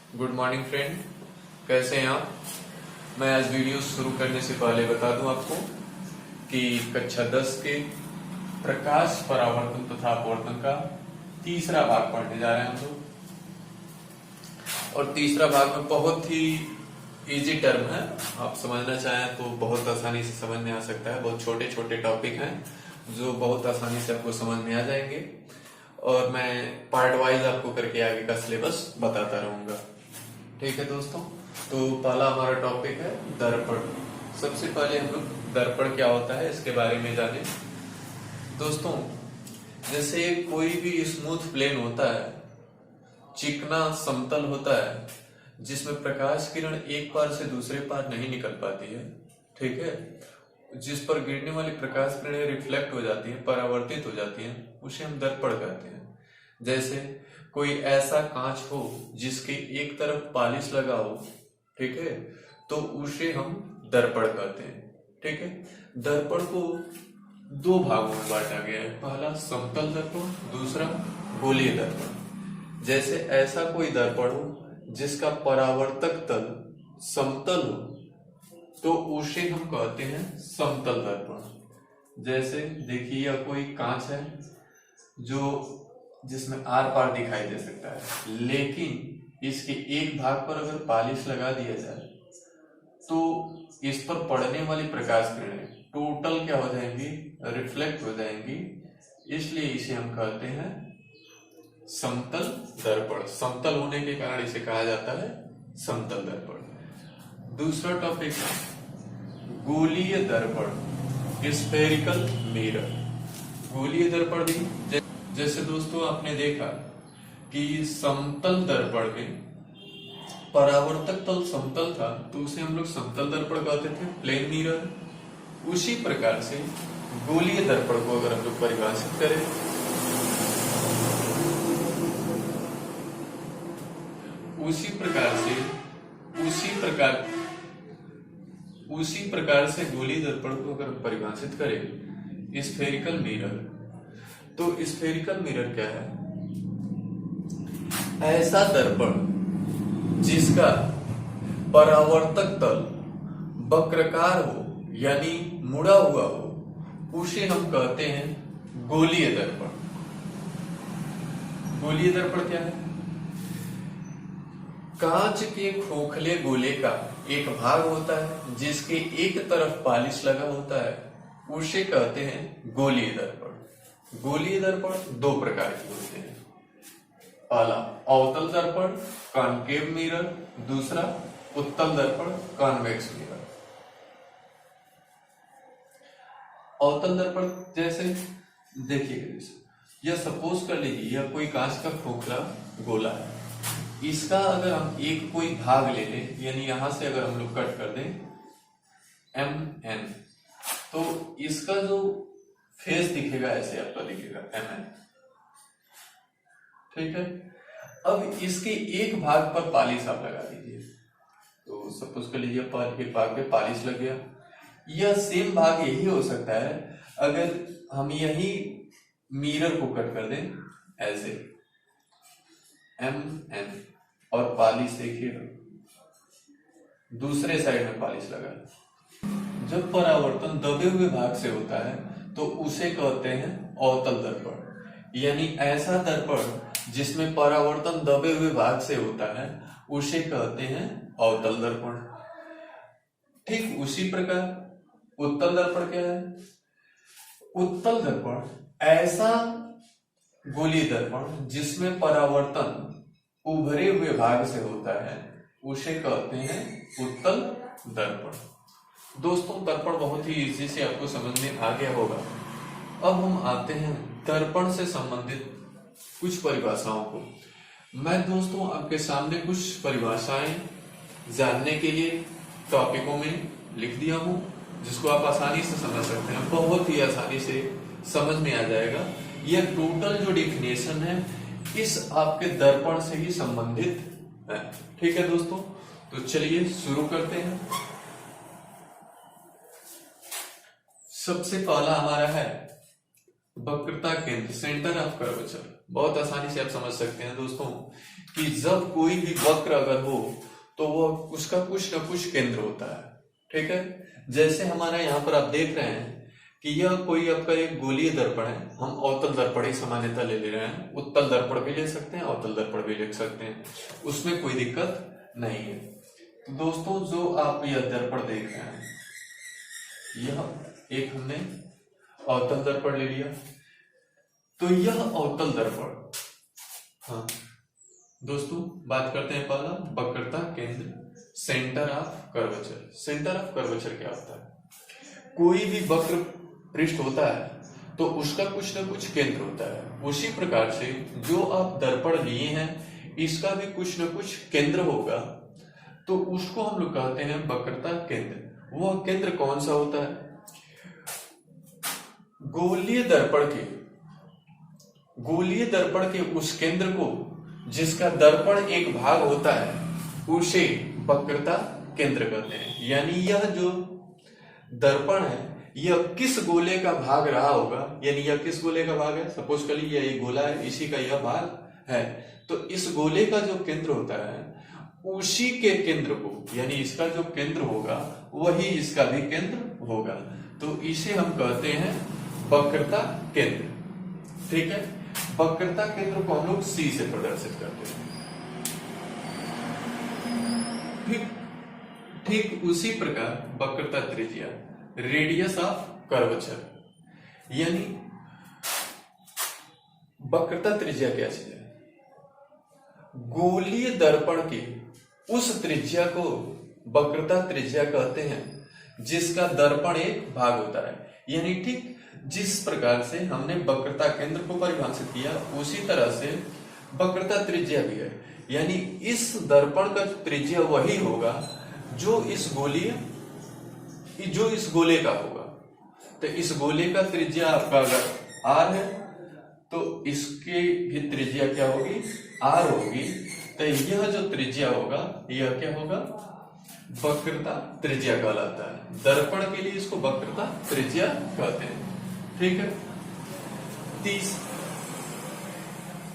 Good morning friend, कैसे हैं आप। मैं आज वीडियो शुरू करने से पहले बता दूं आपको कि कक्षा 10 के प्रकाश परावर्तन तथा अपवर्तन का तीसरा भाग पढ़ने जा रहे हैं हम लोग। और तीसरा भाग में बहुत ही इजी टर्म है, आप समझना चाहें तो बहुत आसानी से समझ में आ सकता है। बहुत छोटे छोटे टॉपिक हैं जो बहुत आसानी से आपको समझ में आ जाएंगे और मैं पार्ट वाइज आपको करके आगे का सिलेबस बताता रहूंगा। ठीक है दोस्तों, तो पहला हमारा टॉपिक है दर्पण। सबसे पहले हम लोग दर्पण क्या होता है इसके बारे में जाने। दोस्तों, जैसे कोई भी स्मूथ प्लेन होता है, चिकना समतल होता है जिसमें प्रकाश किरण एक पार से दूसरे पार नहीं निकल पाती है, ठीक है, जिस पर गिरने वाली प्रकाश किरणें रिफ्लेक्ट हो जाती हैं, परावर्तित हो जाती हैं, उसे हम दर्पण कहते हैं। जैसे कोई ऐसा कांच हो जिसके एक तरफ पॉलिश लगा हो, ठीक है, तो उसे हम दर्पण कहते हैं। ठीक है, दर्पण को दो भागों में बांटा गया है, पहला समतल दर्पण, दूसरा गोलीय दर्पण। जैसे ऐसा कोई दर्पण हो जिसका परावर्तक तल समतल हो तो उसे हम कहते हैं समतल दर्पण। जैसे देखिए, यह कोई कांच है जो जिसमें आर पार दिखाई दे सकता है, लेकिन इसके एक भाग पर अगर पॉलिश लगा दिया जाए तो इस पर पड़ने वाली प्रकाश किरणें टोटल क्या हो जाएंगी, रिफ्लेक्ट हो जाएंगी, इसलिए इसे हम कहते हैं समतल दर्पण। समतल होने के कारण इसे कहा जाता है समतल दर्पण। दूसरा टॉपिक है गोलीय दर्पण, स्फेरिकल मिरर। गोलीय दर्पण भी जैसे दोस्तों आपने देखा कि समतल दर्पण में परावर्तक तल समतल था तो उसे हम लोग समतल दर्पण कहते थे, प्लेन मिरर। उसी प्रकार से गोलीय दर्पण को अगर हम लोग परिभाषित करें, उसी प्रकार से गोलीय दर्पण को अगर परिभाषित करें स्फेरिकल मिरर, तो स्फेरिकल मिरर क्या है? ऐसा दर्पण जिसका परावर्तक तल वक्राकार हो यानी मुड़ा हुआ हो, उसे हम कहते हैं गोलीय दर्पण। गोलीय दर्पण क्या है? कांच के खोखले गोले का एक भाग होता है जिसके एक तरफ पॉलिश लगा होता है, उसे कहते हैं गोलीय दर्पण। गोलीय दर्पण दो प्रकार के होते हैं, पहला अवतल दर्पण कॉनकेव मिरर, दूसरा उत्तल दर्पण कॉन्वेक्स मिरर। अवतल दर्पण जैसे देखिए, यह सपोज कर लीजिए यह कोई कांच का खोखला गोला है, इसका अगर हम एक कोई भाग ले लें, यानी यहां से अगर हम लोग कट कर दें MN, तो इसका जो फेस दिखेगा ऐसे आपका दिखेगा MN, ठीक है। अब इसके एक भाग पर पॉलिश आप लगा दीजिए, तो सपोज कर लीजिए एक भाग पे पॉलिश लग गया। यह सेम भाग यही हो सकता है अगर हम यही मिरर को कट कर दें ऐसे MN और पॉलिश देखिएगा दूसरे साइड में पॉलिश लगा। जब परावर्तन दबे हुए भाग से होता है तो उसे कहते हैं अवतल दर्पण, यानी ऐसा दर्पण जिसमें परावर्तन दबे हुए भाग से होता है उसे कहते हैं अवतल दर्पण। ठीक उसी प्रकार उत्तल दर्पण क्या है? उत्तल दर्पण ऐसा गोलीय दर्पण जिसमें परावर्तन उभरे हुए भाग से होता है, उसे कहते हैं उत्तल दर्पण। दोस्तों, दर्पण बहुत ही इजी से आपको समझ में आ गया होगा। अब हम आते हैं दर्पण से संबंधित कुछ परिभाषाओं को। मैं दोस्तों आपके सामने कुछ परिभाषाएं जानने के लिए टॉपिकों में लिख दिया हूं, जिसको आप आसानी से समझ सकते हैं, बहुत ही आसानी से समझ में आ जाएगा। यह टोटल जो डेफिनेशन है इस आपके दर्पण से ही संबंधित है। ठीक है दोस्तों, तो चलिए शुरू करते हैं। सबसे पहला हमारा है वक्रता केंद्र, सेंटर ऑफ कर्वेचर। बहुत आसानी से आप समझ सकते हैं दोस्तों, कि जब कोई भी वक्र अगर हो तो वो उसका कुछ ना कुछ केंद्र होता है, ठीक है। जैसे हमारा यहाँ पर आप देख रहे हैं कि यह कोई आपका एक गोलीय दर्पण है, हम अवतल दर्पण ही सामान्यतः ले रहे हैं, उत्तल दर्पण भी ले सकते हैं, अवतल दर्पण भी ले सकते हैं, उसमें कोई दिक्कत नहीं है। तो दोस्तों जो आप यह दर्पण देख रहे हैं, यह एक हमने अवतल दर्पण ले लिया, तो यह अवतल दर्पण, हाँ दोस्तों बात करते हैं पहला वक्रता केंद्र, centre of curvature. Centre of curvature क्या होता है? कोई भी वक्र पृष्ठ होता है तो उसका कुछ ना कुछ केंद्र होता है। उसी प्रकार से जो आप दर्पण लिए हैं इसका भी कुछ ना कुछ केंद्र होगा, तो उसको हम लोग कहते हैं वक्रता केंद्र। वह केंद्र कौन सा होता है? गोलीय दर्पण के उस केंद्र को जिसका दर्पण एक भाग होता है उसे वक्रता केंद्र कहते हैं। यानी यह जो दर्पण है यह किस गोले का भाग रहा होगा, यानी यह किस गोले का भाग है, सपोज कर लीजिए यह गोला है, इसी का यह भाग है, तो इस गोले का जो केंद्र होता है उसी के केंद्र को, यानी इसका जो केंद्र होगा वही इसका भी केंद्र होगा, तो इसे हम कहते हैं वक्रता केंद्र, ठीक है। वक्रता केंद्र को हम लोग C से प्रदर्शित करते हैं। ठीक उसी प्रकार वक्रता त्रिज्या, रेडियस ऑफ कर्वेचर, यानी वक्रता त्रिज्या क्या चीज है? गोलीय दर्पण की उस त्रिज्या को वक्रता त्रिज्या कहते हैं जिसका दर्पण एक भाग होता है। यानी ठीक जिस प्रकार से हमने वक्रता केंद्र को परिभाषित किया उसी तरह से वक्रता त्रिज्या भी है, यानी इस दर्पण का त्रिज्या वही होगा जो इस गोले का होगा। तो इस गोले का त्रिज्या आपका अगर r है तो इसकी भी त्रिज्या क्या होगी? r होगी। तो यह जो त्रिज्या होगा यह क्या होगा? वक्रता त्रिज्या कहलाता है। दर्पण के लिए इसको वक्रता त्रिज्या कहते हैं, ठीक है।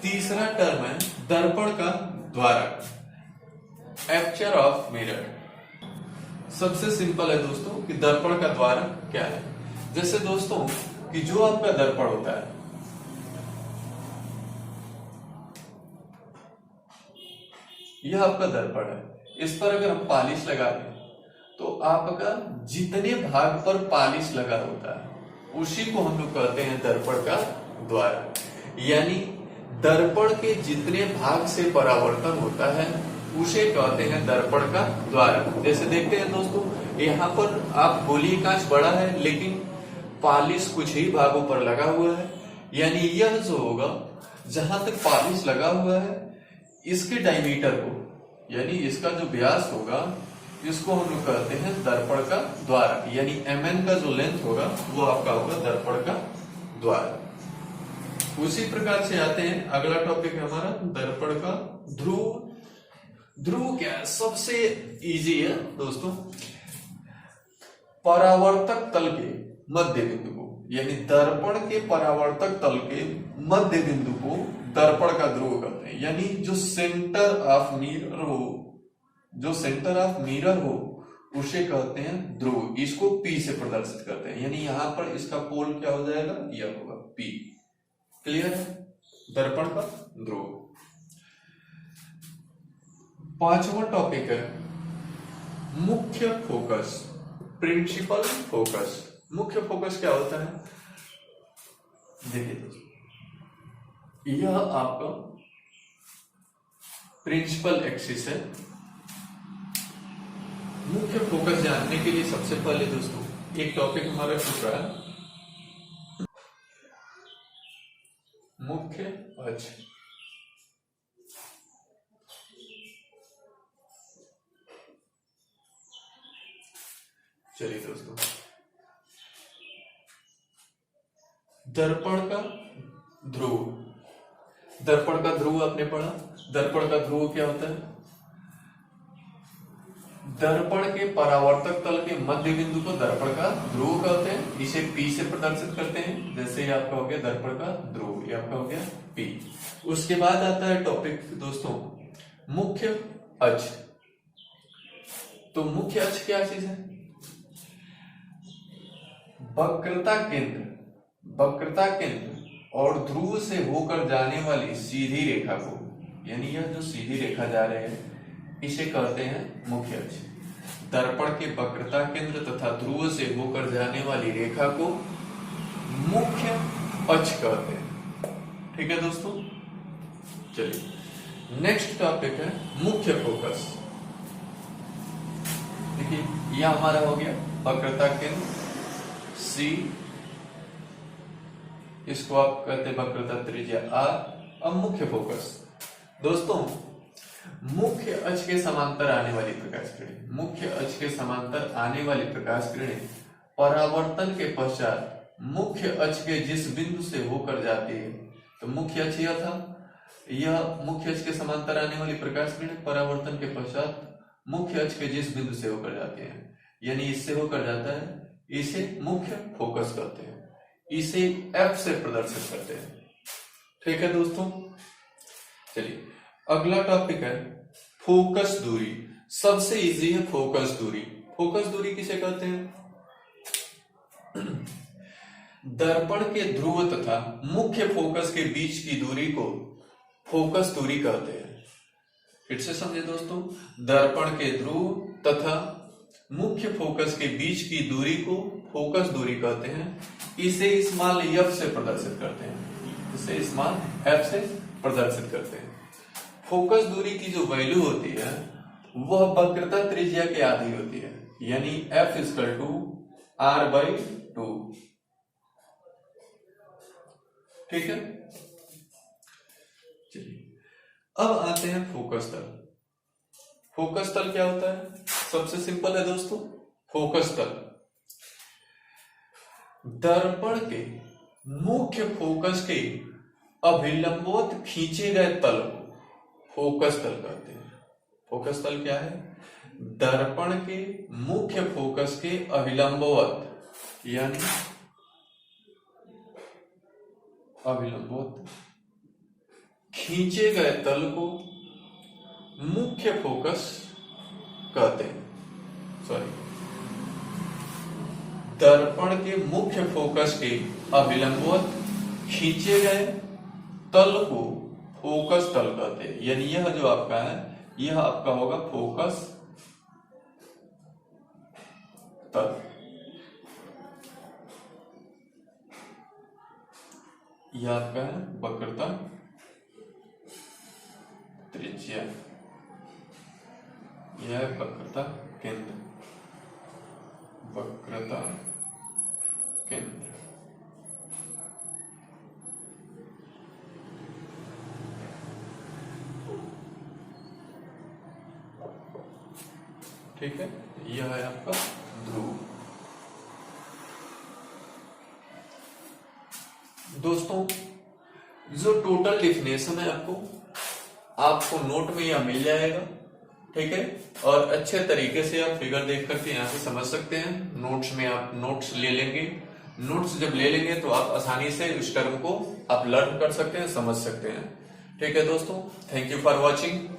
तीसरा टर्म है दर्पण का द्वारक, एपर्चर ऑफ मिरर। सबसे सिंपल है दोस्तों कि दर्पण का द्वारक क्या है। जैसे दोस्तों कि जो आपका दर्पण होता है, यह आपका दर्पण है, इस पर अगर हम पॉलिश लगा दें तो आपका जितने भाग पर पॉलिश लगा होता है उसी को हम लोग कहते हैं दर्पण का द्वारक। यानी दर्पण के जितने भाग से परावर्तन होता है उसे कहते हैं दर्पण का द्वारक। जैसे देखते हैं दोस्तों यहाँ पर आप गोलीय कांच बड़ा है लेकिन पॉलिश कुछ ही भागों पर लगा हुआ है, यानी यह जो होगा जहां तक पॉलिश लगा हुआ है इसके डायमीटर को, यानी इसका जो व्यास होगा इसको हम लोग कहते हैं दर्पण का द्वारक। यानी mn का जो लेंथ होगा वो आपका होगा दर्पण का द्वारक। उसी प्रकार से आते हैं, अगला टॉपिक है हमारा दर्पण का ध्रुव। ध्रुव क्या है? सबसे इजी है दोस्तों, परावर्तक तल के मध्य बिंदु को, यानी दर्पण के परावर्तक तल के मध्य बिंदु को दर्पण का ध्रुव कहते हैं। यानी जो सेंटर ऑफ मिरर हो उसे कहते हैं ध्रुव। इसको P से प्रदर्शित करते हैं, यानी यहां पर इसका पोल क्या हो जाएगा? यह होगा P। क्लियर है? दर्पण का ध्रुव। पांचवा टॉपिक है मुख्य फोकस, प्रिंसिपल फोकस। मुख्य फोकस क्या होता है? देखिए यह आपका प्रिंसिपल एक्सिस है। मुख्य फोकस जानने के लिए सबसे पहले दोस्तों एक टॉपिक हमारा छूट रहा है, मुख्य अक्ष। चलिए दोस्तों, दर्पण का ध्रुव। दर्पण का ध्रुव आपने पढ़ा। दर्पण का ध्रुव क्या होता है? दर्पण के परावर्तक तल के मध्य बिंदु को दर्पण का ध्रुव कहते हैं। इसे P से प्रदर्शित करते हैं। जैसे ये आपका हो गया दर्पण का ध्रुव, ये आपका हो गया P। उसके बाद आता है टॉपिक दोस्तों मुख्य अक्ष। तो मुख्य अक्ष क्या चीज है? वक्रता केंद्र और ध्रुव से होकर जाने वाली सीधी रेखा को, यानी यह जो सीधी रेखा जा रही है इसे कहते हैं मुख्य अक्ष। दर्पण के वक्रता केंद्र तथा ध्रुव से होकर जाने वाली रेखा को मुख्य अक्ष कहते हैं। ठीक है दोस्तों, चलिए नेक्स्ट टॉपिक है मुख्य फोकस। देखिए यह हमारा हो गया वक्रता केंद्र C, इसको आप कहते हैं वक्रता त्रिज्या R। अब मुख्य फोकस दोस्तों, मुख्य अक्ष के समांतर आने वाली प्रकाश किरणें, मुख्य अक्ष के समांतर आने वाली प्रकाश किरणें परावर्तन के पश्चात मुख्य अक्ष के जिस बिंदु से होकर जाती है, तो मुख्य अक्ष यह था, यह मुख्य अक्ष के समांतर आने वाली प्रकाश किरणें परावर्तन के पश्चात मुख्य अक्ष के जिस बिंदु से होकर जाती है, यानी इससे होकर जाता है, इसे मुख्य फोकस कहते हैं, इसे F से प्रदर्शित करते हैं। ठीक है दोस्तों, चलिए अगला टॉपिक है फोकस दूरी। सबसे इजी है फोकस दूरी। फोकस दूरी किसे कहते हैं? दर्पण के ध्रुव तथा मुख्य फोकस के बीच की दूरी को फोकस दूरी कहते हैं। फिर से समझे दोस्तों, दर्पण के ध्रुव तथा मुख्य फोकस के बीच की दूरी को फोकस दूरी कहते हैं। इसे स्मॉल f से प्रदर्शित करते हैं, इसे स्मॉल f से प्रदर्शित करते हैं। फोकस दूरी की जो वैल्यू होती है वह वक्रता त्रिज्या के आधी होती है, यानी F = R/2। ठीक है, चलिए अब आते हैं फोकस तल। फोकस तल क्या होता है? सबसे सिंपल है दोस्तों, फोकस तल दर्पण के मुख्य फोकस के अभिलंबवत खींचे गए तल को फोकस तल कहते हैं। फोकस तल क्या है? दर्पण के मुख्य फोकस के अभिलंबवत, यानी अभिलंबवत खींचे गए तल को मुख्य फोकस कहते हैं। दर्पण के मुख्य फोकस के अभिलंबवत खींचे गए तल को फोकस तल कहते हैं, यानी यह जो आपका है यह आपका होगा फोकस तल। यह आपका है वक्रता त्रिज्या, यह वक्रता केंद्र, वक्रता केंद्र। ठीक है, यह है आपका ध्रुव। दोस्तों जो टोटल डेफिनेशन है आपको नोट में यह मिल जाएगा। ठीक है, और अच्छे तरीके से आप फिगर देख करके यहाँ से समझ सकते हैं। नोट्स में आप नोट्स ले लेंगे, नोट्स जब ले लेंगे तो आप आसानी से इस टर्म को आप लर्न कर सकते हैं, समझ सकते हैं। ठीक है दोस्तों, थैंक यू फॉर वॉचिंग।